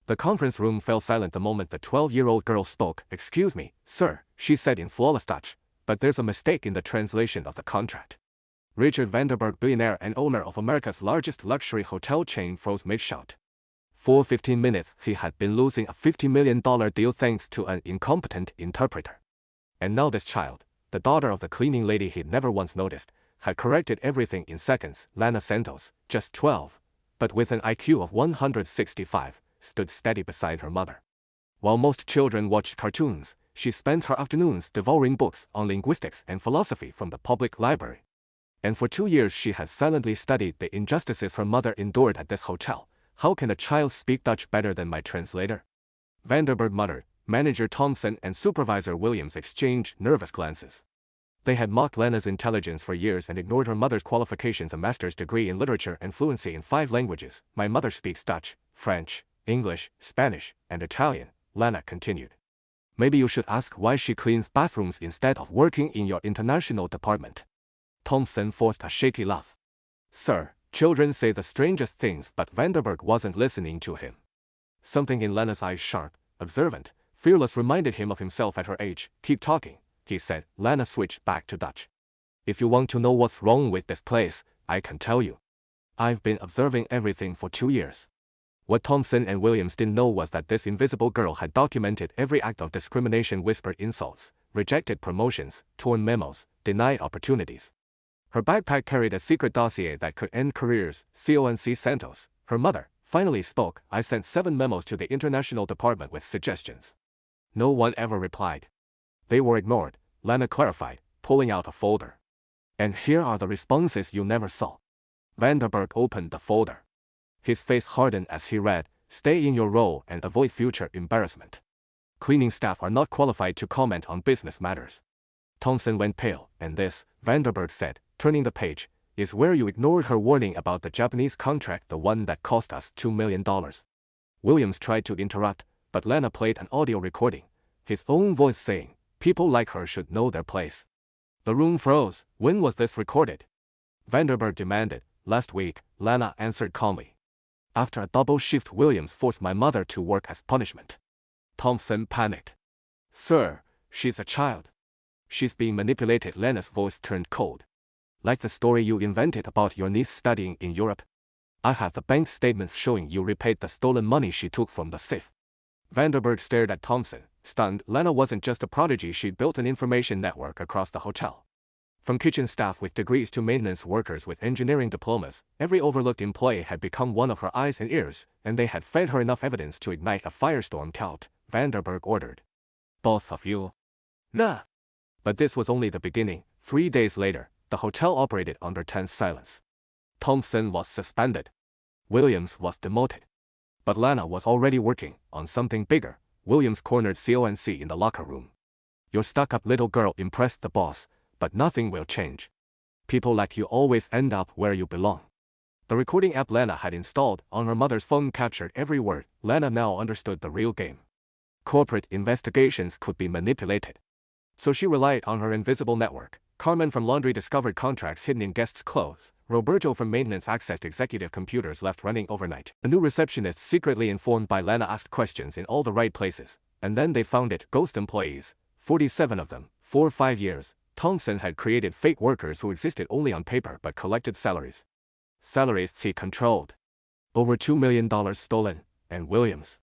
The conference room fell silent the moment the 12-year-old girl spoke. "Excuse me, sir," she said in flawless Dutch, "but there's a mistake in the translation of the contract." Richard Vanderberg, billionaire and owner of America's largest luxury hotel chain, froze mid-shout. For 15 minutes, he had been losing a $50 million deal thanks to an incompetent interpreter. And now this child, the daughter of the cleaning lady he'd never once noticed, had corrected everything in seconds. Lana Santos, just 12, but with an IQ of 165, stood steady beside her mother. While most children watched cartoons, she spent her afternoons devouring books on linguistics and philosophy from the public library. And for 2 years she had silently studied the injustices her mother endured at this hotel. "How can a child speak Dutch better than my translator?" Vanderberg muttered. Manager Thompson and supervisor Williams exchanged nervous glances. They had mocked Lana's intelligence for years and ignored her mother's qualifications, a master's degree in literature and fluency in 5 languages. "My mother speaks Dutch, French, English, Spanish, and Italian," Lana continued. "Maybe you should ask why she cleans bathrooms instead of working in your international department." Thompson forced a shaky laugh. "Sir, children say the strangest things," but Vanderberg wasn't listening to him. Something in Lana's eyes, sharp, observant, fearless, reminded him of himself at her age. "Keep talking," he said. Lana switched back to Dutch. "If you want to know what's wrong with this place, I can tell you. I've been observing everything for 2 years." What Thompson and Williams didn't know was that this invisible girl had documented every act of discrimination, whispered insults, rejected promotions, torn memos, denied opportunities. Her backpack carried a secret dossier that could end careers. Conc Santos, her mother, finally spoke. "I sent 7 memos to the international department with suggestions. No one ever replied. They were ignored," Lana clarified, pulling out a folder. "And here are the responses you never saw." Vanderberg opened the folder. His face hardened as he read. "Stay in your role and avoid future embarrassment. Cleaning staff are not qualified to comment on business matters." Thompson went pale. "And this," Vanderberg said, turning the page, "is where you ignored her warning about the Japanese contract, the one that cost us $2 million. Williams tried to interrupt, but Lana played an audio recording, his own voice saying, "People like her should know their place." The room froze. "When was this recorded?" Vanderberg demanded. "Last week," Lana answered calmly. "After a double shift Williams forced my mother to work as punishment." Thompson panicked. "Sir, she's a child. She's being manipulated." Lana's voice turned cold. "Like the story you invented about your niece studying in Europe. I have the bank statements showing you repaid the stolen money she took from the safe." Vanderberg stared at Thompson, stunned. Lana wasn't just a prodigy, she'd built an information network across the hotel. From kitchen staff with degrees to maintenance workers with engineering diplomas, every overlooked employee had become one of her eyes and ears, and they had fed her enough evidence to ignite a firestorm. "Count," Vanderberg ordered. "Both of you." "Nah." But this was only the beginning. 3 days later, the hotel operated under tense silence. Thompson was suspended. Williams was demoted. But Lana was already working on something bigger. Williams cornered Conc in the locker room. "Your stuck-up little girl impressed the boss, but nothing will change. People like you always end up where you belong." The recording app Lana had installed on her mother's phone captured every word. Lana now understood the real game. Corporate investigations could be manipulated. So she relied on her invisible network. Carmen from laundry discovered contracts hidden in guests' clothes. Roberto from maintenance accessed executive computers left running overnight. A new receptionist secretly informed by Lana asked questions in all the right places. And then they found it. Ghost employees. 47 of them. For 5 years. Thompson had created fake workers who existed only on paper but collected salaries. Salaries he controlled. Over $2 million stolen. And Williams.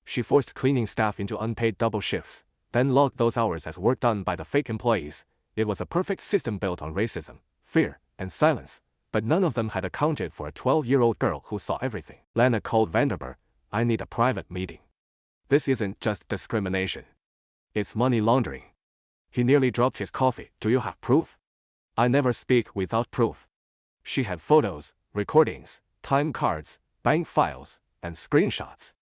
She forced cleaning staff into unpaid double shifts, then logged those hours as work done by the fake employees. It was a perfect system built on racism, fear, and silence, but none of them had accounted for a 12-year-old girl who saw everything. Lana called Vanderberg. "I need a private meeting. This isn't just discrimination. It's money laundering." He nearly dropped his coffee. "Do you have proof?" "I never speak without proof." She had photos, recordings, time cards, bank files, and screenshots.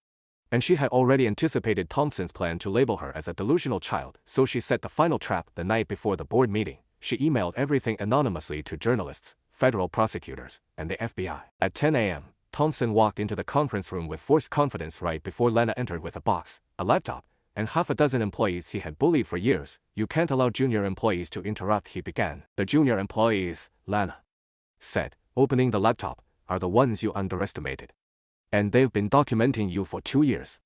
And she had already anticipated Thompson's plan to label her as a delusional child, so she set the final trap the night before the board meeting. She emailed everything anonymously to journalists, federal prosecutors, and the FBI. At 10 a.m., Thompson walked into the conference room with forced confidence right before Lana entered with a box, a laptop, and half a dozen employees he had bullied for years. "You can't allow junior employees to interrupt," he began. "The junior employees," Lana said, opening the laptop, "are the ones you underestimated. And they've been documenting you for 2 years.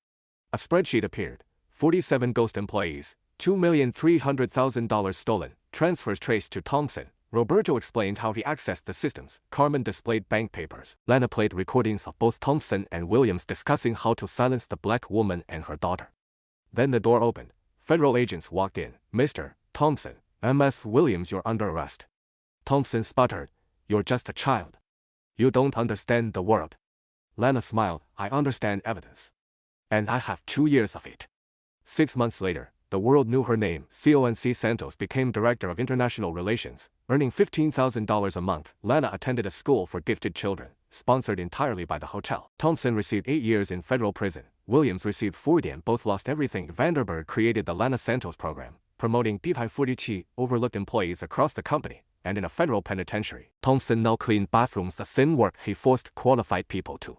A spreadsheet appeared. 47 ghost employees, $2,300,000 stolen, transfers traced to Thompson. Roberto explained how he accessed the systems. Carmen displayed bank papers. Lana played recordings of both Thompson and Williams discussing how to silence the black woman and her daughter. Then the door opened. Federal agents walked in. Mr. Thompson, Ms. Williams, you're under arrest. Thompson sputtered, you're just a child. You don't understand the world. Lana smiled, I understand evidence. And I have 2 years of it. 6 months later, the world knew her name. Conc Santos became Director of International Relations, earning $15,000 a month. Lana attended a school for gifted children, sponsored entirely by the hotel. Thompson received 8 years in federal prison. Williams received 40 and both lost everything. Vanderberg created the Lana Santos program, promoting P-40T overlooked employees across the company, and in a federal penitentiary. Thompson now cleaned bathrooms, the same work he forced qualified people to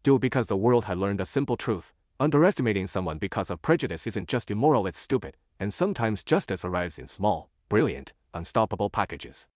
do because the world had learned a simple truth. Underestimating someone because of prejudice isn't just immoral, it's stupid, and sometimes justice arrives in small, brilliant, unstoppable packages.